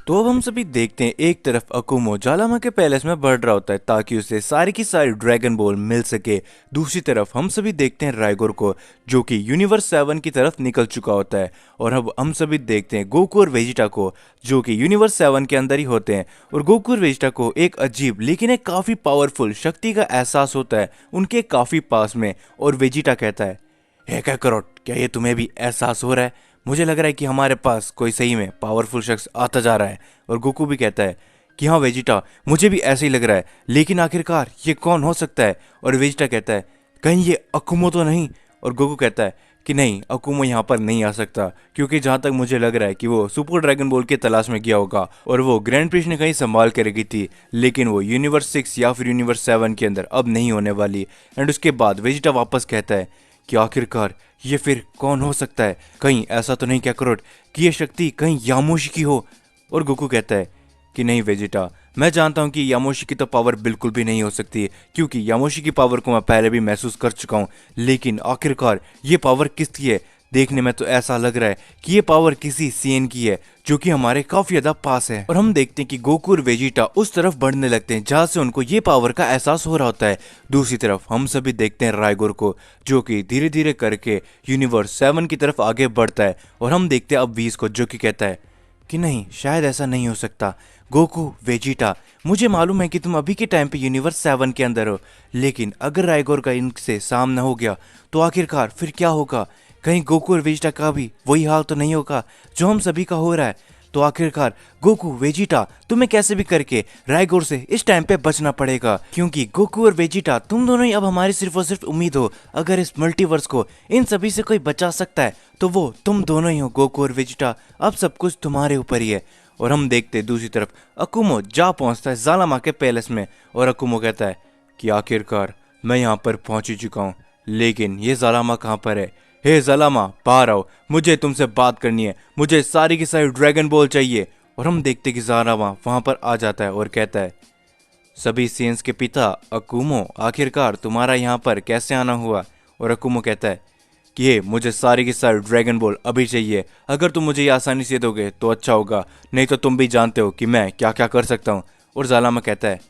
तो अब हम सभी देखते हैं एक तरफ अकुमो जालामा के पैलेस में बढ़ रहा होता है ताकि उसे सारी की सारी ड्रैगन बॉल मिल सके। दूसरी तरफ हम सभी देखते हैं राइगोर को जो कि यूनिवर्स 7 की तरफ निकल चुका होता है। और अब हम सभी देखते हैं गोकू और वेजिटा को जो कि यूनिवर्स 7 के अंदर ही होते हैं। और गोकू और वेजिटा को एक अजीब लेकिन एक काफी पावरफुल शक्ति का एहसास होता है उनके काफी पास में। और वेजिटा कहता है, हे काकरोट, क्या ये तुम्हें भी एहसास हो रहा है? मुझे लग रहा है कि हमारे पास कोई सही में पावरफुल शख्स आता जा रहा है। और गोकू भी कहता है कि हाँ वेजिटा, मुझे भी ऐसे ही लग रहा है, लेकिन आखिरकार ये कौन हो सकता है? और वेजिटा कहता है, कहीं ये अकुमो तो नहीं? और गोकू कहता है कि नहीं, अकुमो यहाँ पर नहीं आ सकता, क्योंकि जहाँ तक मुझे लग रहा है कि वो सुपर ड्रैगन बॉल की तलाश में गया होगा और वो ग्रैंड प्रिक्स ने कहीं संभाल के रखी थी, लेकिन वो यूनिवर्स 6 या फिर यूनिवर्स 7 के अंदर अब नहीं होने वाली। एंड उसके बाद वेजिटा वापस कहता है कि आखिरकार ये फिर कौन हो सकता है? कहीं ऐसा तो नहीं क्या करोट कि ये शक्ति कहीं यामोशी की हो? और गोकू कहता है कि नहीं वेजिटा, मैं जानता हूँ कि यामोशी की तो पावर बिल्कुल भी नहीं हो सकती, क्योंकि यामोशी की पावर को मैं पहले भी महसूस कर चुका हूँ, लेकिन आखिरकार ये पावर किसकी है? देखने में तो ऐसा लग रहा है कि ये पावर किसी सीएन की है जो कि हमारे काफी ज्यादा पास है। और हम देखते हैं कि गोकू और वेजिटा उस तरफ बढ़ने लगते हैं जहां से उनको ये पावर का एहसास हो रहा होता है। दूसरी तरफ हम सभी देखते हैं राइगोर को जो कि धीरे धीरे करके यूनिवर्स 7 की तरफ आगे बढ़ता है। और हम देखते हैं अब वीस को जो कि कहता है कि नहीं, शायद ऐसा नहीं हो सकता। गोकू, वेजिटा, मुझे मालूम है कि तुम अभी के टाइम पे यूनिवर्स 7 के अंदर हो, लेकिन अगर राइगोर का इनसे सामना हो गया तो आखिरकार फिर क्या होगा? कहीं गोकू और वेजिटा का भी वही हाल तो नहीं होगा जो हम सभी का हो रहा है? तो आखिरकार गोकू, वेजिटा, तुम्हें कैसे भी करके राइगोर से इस टाइम पे बचना पड़ेगा, क्योंकि गोकू और वेजिटा तुम दोनों ही अब हमारी सिर्फ और सिर्फ उम्मीद हो। अगर इस मल्टीवर्स को इन सभी से कोई बचा सकता है तो वो तुम दोनों ही हो। गोकू और वेजिटा, अब सब कुछ तुम्हारे ऊपर ही है। और हम देखते हैं दूसरी तरफ अकुमो जा पहुंचता है जालामा के पैलेस में। और अकुमो कहता है कि आखिरकार मैं यहाँ पर पहुंच ही चुका हूँ, लेकिन ये जालामा कहाँ पर है? हे जालामा, बाहर आओ, मुझे तुमसे बात करनी है, मुझे सारी की सारी ड्रैगन बॉल चाहिए। और हम देखते कि जालामा वहां पर आ जाता है और कहता है, सभी सेंस के पिता अकुमो, आखिरकार तुम्हारा यहाँ पर कैसे आना हुआ? और अकुमो कहता है कि ये मुझे सारी की सारी ड्रैगन बॉल अभी चाहिए। अगर तुम मुझे ये आसानी से दोगे तो अच्छा होगा, नहीं तो तुम भी जानते हो कि मैं क्या क्या कर सकता हूँ। और जालामा कहता है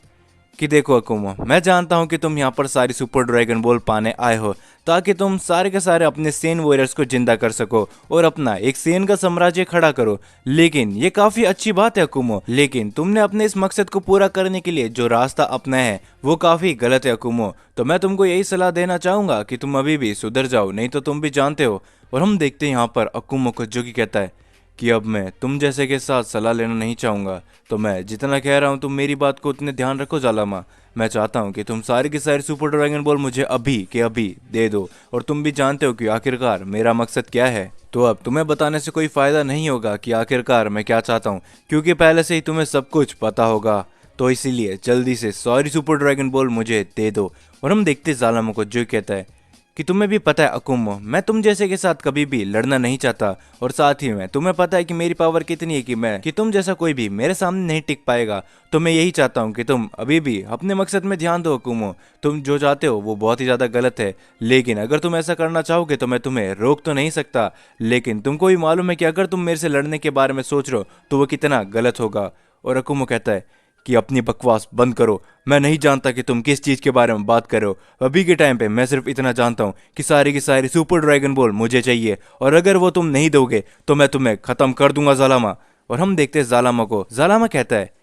कि देखो अकुमो, मैं जानता हूँ कि तुम यहाँ पर सारी सुपर ड्रैगन बॉल पाने आए हो ताकि तुम सारे के सारे अपने सेन वॉरियर्स को जिंदा कर सको और अपना एक सेन का साम्राज्य खड़ा करो। लेकिन ये काफी अच्छी बात है अकुमो, लेकिन तुमने अपने इस मकसद को पूरा करने के लिए जो रास्ता अपनाया है वो काफी गलत है अकुमो। तो मैं तुमको यही सलाह देना चाहूंगा कि तुम अभी भी सुधर जाओ, नहीं तो तुम भी जानते हो। और हम देखते हैं यहाँ पर अकुमो को जो कि कहता है कि अब मैं तुम जैसे के साथ सलाह लेना नहीं चाहूंगा, तो मैं जितना कह रहा हूँ तुम मेरी बात को उतने ध्यान रखो जालामा। मैं चाहता हूँ कि तुम सारी की सारी सुपर ड्रैगन बॉल मुझे अभी के अभी दे दो, और तुम भी जानते हो कि आखिरकार मेरा मकसद क्या है। तो अब तुम्हें बताने से कोई फायदा नहीं होगा कि आखिरकार मैं क्या चाहता हूँ, क्योंकि पहले से ही तुम्हें सब कुछ पता होगा। तो इसीलिए जल्दी से सारी सुपर ड्रैगन बॉल मुझे दे दो। और हम देखते जालामा को जो कहता है कि तुम्हें भी पता है अकुमो, मैं तुम जैसे के साथ कभी भी लड़ना नहीं चाहता, और साथ ही में तुम्हें पता है कि मेरी पावर कितनी है कि तुम जैसा कोई भी मेरे सामने नहीं टिक पाएगा। तो मैं यही चाहता हूँ कि तुम अभी भी अपने मकसद में ध्यान दो अकुमो। तुम जो चाहते हो वो बहुत ही ज्यादा गलत है, लेकिन अगर तुम ऐसा करना चाहोगे तो मैं तुम्हें रोक तो नहीं सकता, लेकिन तुमको भी मालूम है कि अगर तुम मेरे से लड़ने के बारे में सोच रहे हो तो वो कितना गलत होगा। और अकुमो कहता है कि अपनी बकवास बंद करो, मैं नहीं जानता कि तुम किस चीज के बारे में बात कर रहे हो। अभी के टाइम पे मैं सिर्फ इतना जानता हूँ कि सारी की सारी सुपर ड्रैगन बॉल मुझे चाहिए, और अगर वो तुम नहीं दोगे तो मैं तुम्हें खत्म कर दूंगा जालामा। और हम देखते हैं जालामा को। जालामा कहता है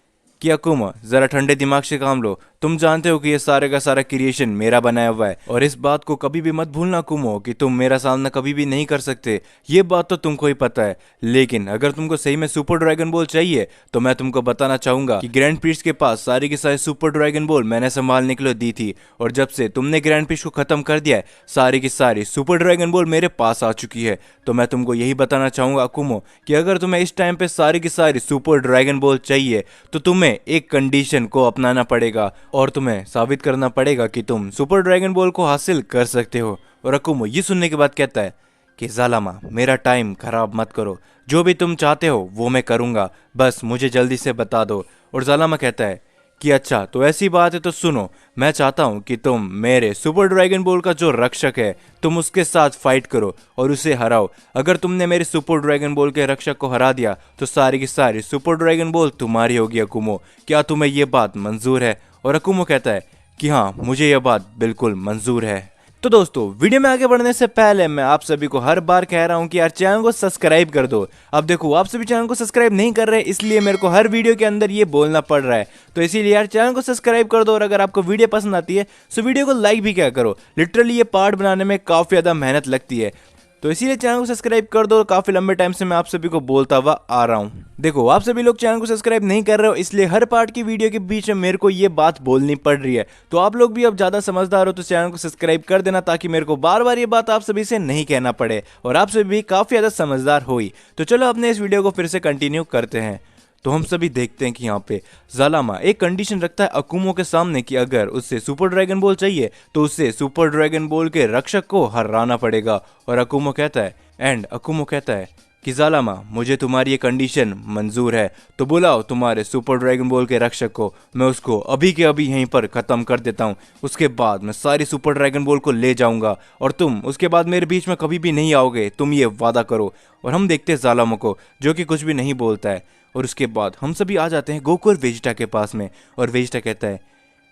कि अकुमा, जरा ठंडे दिमाग से काम लो, तुम जानते हो कि ये सारे का सारा क्रिएशन मेरा बनाया हुआ है, और इस बात को कभी भी मत भूलना कुमो कि तुम मेरा सामना कभी भी नहीं कर सकते। ये बात तो तुमको ही पता है, लेकिन अगर तुमको सही में सुपर ड्रैगन बॉल चाहिए तो मैं तुमको बताना चाहूंगा कि ग्रैंड प्रिस्ट के पास सारी की सारी सुपर ड्रैगन बॉल मैंने संभालने के लिए दी थी, और जब से तुमने ग्रैंड प्रिस्ट को खत्म कर दिया है सारी की सारी सुपर ड्रैगन बॉल मेरे पास आ चुकी है। तो मैं तुमको यही बताना चाहूंगा कुमो कि अगर तुम्हें इस टाइम पे सारी की सारी सुपर ड्रैगन बॉल चाहिए तो तुम्हें एक कंडीशन को अपनाना पड़ेगा, और तुम्हें साबित करना पड़ेगा कि तुम सुपर ड्रैगन बॉल को हासिल कर सकते हो। और अकुमो ये सुनने के बाद कहता है कि जालामा, मेरा टाइम खराब मत करो, जो भी तुम चाहते हो वो मैं करूंगा, बस मुझे जल्दी से बता दो। और जालामा कहता है कि अच्छा तो ऐसी बात है तो सुनो, मैं चाहता हूँ कि तुम मेरे सुपर ड्रैगन बॉल का जो रक्षक है तुम उसके साथ फाइट करो और उसे हराओ। अगर तुमने मेरे सुपर ड्रैगन बॉल के रक्षक को हरा दिया तो सारी की सारी सुपर ड्रैगन बॉल तुम्हारी होगी अकुमो। क्या तुम्हें ये बात मंजूर है? और अकुमो कहता है कि हाँ, मुझे यह बात बिल्कुल मंजूर है। तो दोस्तों, वीडियो में आगे बढ़ने से पहले मैं आप सभी को हर बार कह रहा हूं कि यार चैनल को सब्सक्राइब कर दो। अब देखो, आप सभी चैनल को सब्सक्राइब नहीं कर रहे, इसलिए मेरे को हर वीडियो के अंदर ये बोलना पड़ रहा है। तो इसीलिए यार चैनल को सब्सक्राइब कर दो, और अगर आपको वीडियो पसंद आती है तो वीडियो को लाइक भी क्या करो। लिटरली ये पार्ट बनाने में काफ़ी ज़्यादा मेहनत लगती है, तो इसीलिए चैनल को सब्सक्राइब कर दो। काफी लंबे टाइम से मैं आप सभी को बोलता हुआ आ रहा हूँ। देखो, आप सभी लोग चैनल को सब्सक्राइब नहीं कर रहे हो, इसलिए हर पार्ट की वीडियो के बीच में मेरे को ये बात बोलनी पड़ रही है। तो आप लोग भी अब ज्यादा समझदार हो तो चैनल को सब्सक्राइब कर देना, ताकि मेरे को बार बार ये बात आप सभी से नहीं कहना पड़े, और आप सभी भी काफी ज्यादा समझदार हो। तो चलो अपने इस वीडियो को फिर से कंटिन्यू करते हैं। तो हम सभी देखते हैं कि यहाँ पे ज़ालामा एक कंडीशन रखता है अकुमो के सामने कि अगर उससे सुपर ड्रैगन बॉल चाहिए तो उससे सुपर ड्रैगन बॉल के रक्षक को हराना पड़ेगा। और अकुमो कहता है कि ज़ालामा, मुझे तुम्हारी ये कंडीशन मंजूर है, तो बुलाओ तुम्हारे सुपर ड्रैगन बॉल के रक्षक को, मैं उसको अभी के अभी यहीं पर ख़त्म कर देता हूँ। उसके बाद मैं सारी सुपर ड्रैगन बॉल को ले जाऊंगा और तुम उसके बाद मेरे बीच में कभी भी नहीं आओगे, तुम ये वादा करो। और हम देखते हैं ज़ालामा को, जो कि कुछ भी नहीं बोलता है। और उसके बाद हम सभी आ जाते हैं गोकू और वेजिटा के पास में, और वेजिटा कहता है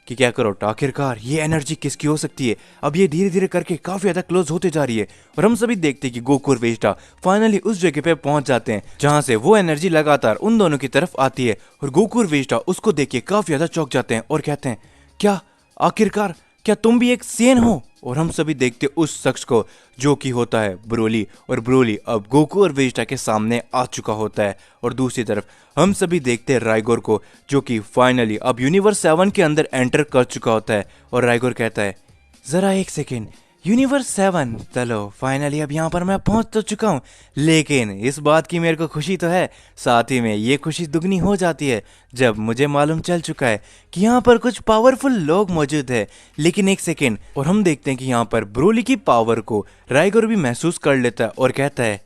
कि क्या करो, आखिरकार ये एनर्जी किसकी हो सकती है? अब ये धीरे धीरे करके काफी ज्यादा क्लोज होते जा रही है। और हम सभी देखते हैं कि गोकू और वेजिटा फाइनली उस जगह पे पहुंच जाते हैं जहां से वो एनर्जी लगातार उन दोनों की तरफ आती है। और गोकू और वेजिटा उसको देख के काफी ज्यादा चौंक जाते हैं और कहते हैं, क्या आखिरकार क्या तुम भी एक सेन हो? और हम सभी देखते उस शख्स को जो कि होता है ब्रोली। और ब्रोली अब गोकू और वेजिटा के सामने आ चुका होता है। और दूसरी तरफ हम सभी देखते हैं राइगोर को, जो कि फाइनली अब यूनिवर्स 7 के अंदर एंटर कर चुका होता है। और राइगोर कहता है, जरा एक सेकेंड, यूनिवर्स 7, चलो फाइनली अब यहाँ पर मैं पहुँच तो चुका हूँ, लेकिन इस बात की मेरे को खुशी तो है, साथ ही में ये खुशी दुगनी हो जाती है जब मुझे मालूम चल चुका है कि यहाँ पर कुछ पावरफुल लोग मौजूद है। लेकिन एक सेकेंड, और हम देखते हैं कि यहाँ पर ब्रोली की पावर को राइगोर भी महसूस कर लेता है और कहता है,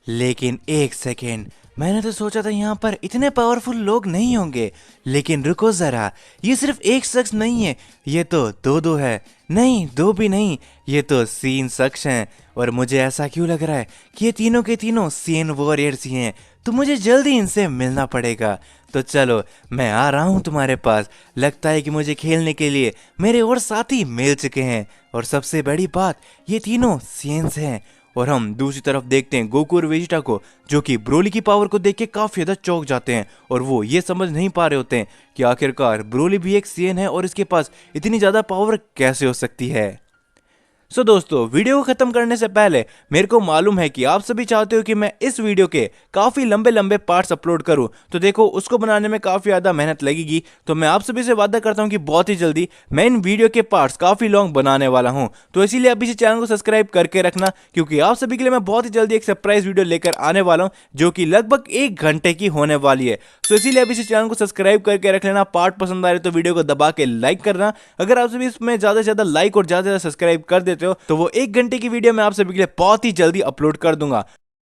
लेकिन एक सेकेंड, मैंने तो सोचा था यहाँ पर इतने पावरफुल लोग नहीं होंगे, लेकिन रुको जरा, ये सिर्फ एक शख्स नहीं है, ये तो दो है। नहीं, दो भी नहीं, ये तो 3 शख्स हैं। और मुझे ऐसा क्यों लग रहा है कि ये तीनों के तीनों सेन वॉरियर्स ही हैं, तो मुझे जल्दी इनसे मिलना पड़ेगा। तो चलो, मैं आ रहा हूँ तुम्हारे पास। लगता है कि मुझे खेलने के लिए मेरे और साथी मिल चुके हैं, और सबसे बड़ी बात, ये तीनों सेन्स हैं। और हम दूसरी तरफ देखते हैं गोकू और वेजिटा को, जो कि ब्रोली की पावर को देख के काफी ज्यादा चौंक जाते हैं, और वो ये समझ नहीं पा रहे होते हैं कि आखिरकार ब्रोली भी एक सेन है और इसके पास इतनी ज्यादा पावर कैसे हो सकती है। सो दोस्तों, वीडियो को खत्म करने से पहले मेरे को मालूम है कि आप सभी चाहते हो कि मैं इस वीडियो के काफी लंबे लंबे पार्ट्स अपलोड करूं, तो देखो उसको बनाने में काफी ज्यादा मेहनत लगेगी। तो मैं आप सभी से वादा करता हूं कि बहुत ही जल्दी मैं इन वीडियो के पार्ट्स काफी लॉन्ग बनाने वाला हूं। तो इसीलिए अभी से चैनल को सब्सक्राइब करके रखना, क्योंकि आप सभी के लिए मैं बहुत ही जल्दी एक सरप्राइज वीडियो लेकर आने वाला हूं, जो कि लगभग 1 घंटे की होने वाली है। तो इसीलिए अभी से चैनल को सब्सक्राइब करके रख लेना। पार्ट पसंद आ रहे तो वीडियो को दबा के लाइक करना। अगर आप सभी इसमें ज्यादा से ज्यादा लाइक और ज्यादा से ज्यादा सब्सक्राइब कर देते हो तो वो 1 घंटे की वीडियो मैं आप सभी के लिए बहुत ही जल्दी अपलोड कर दूंगा।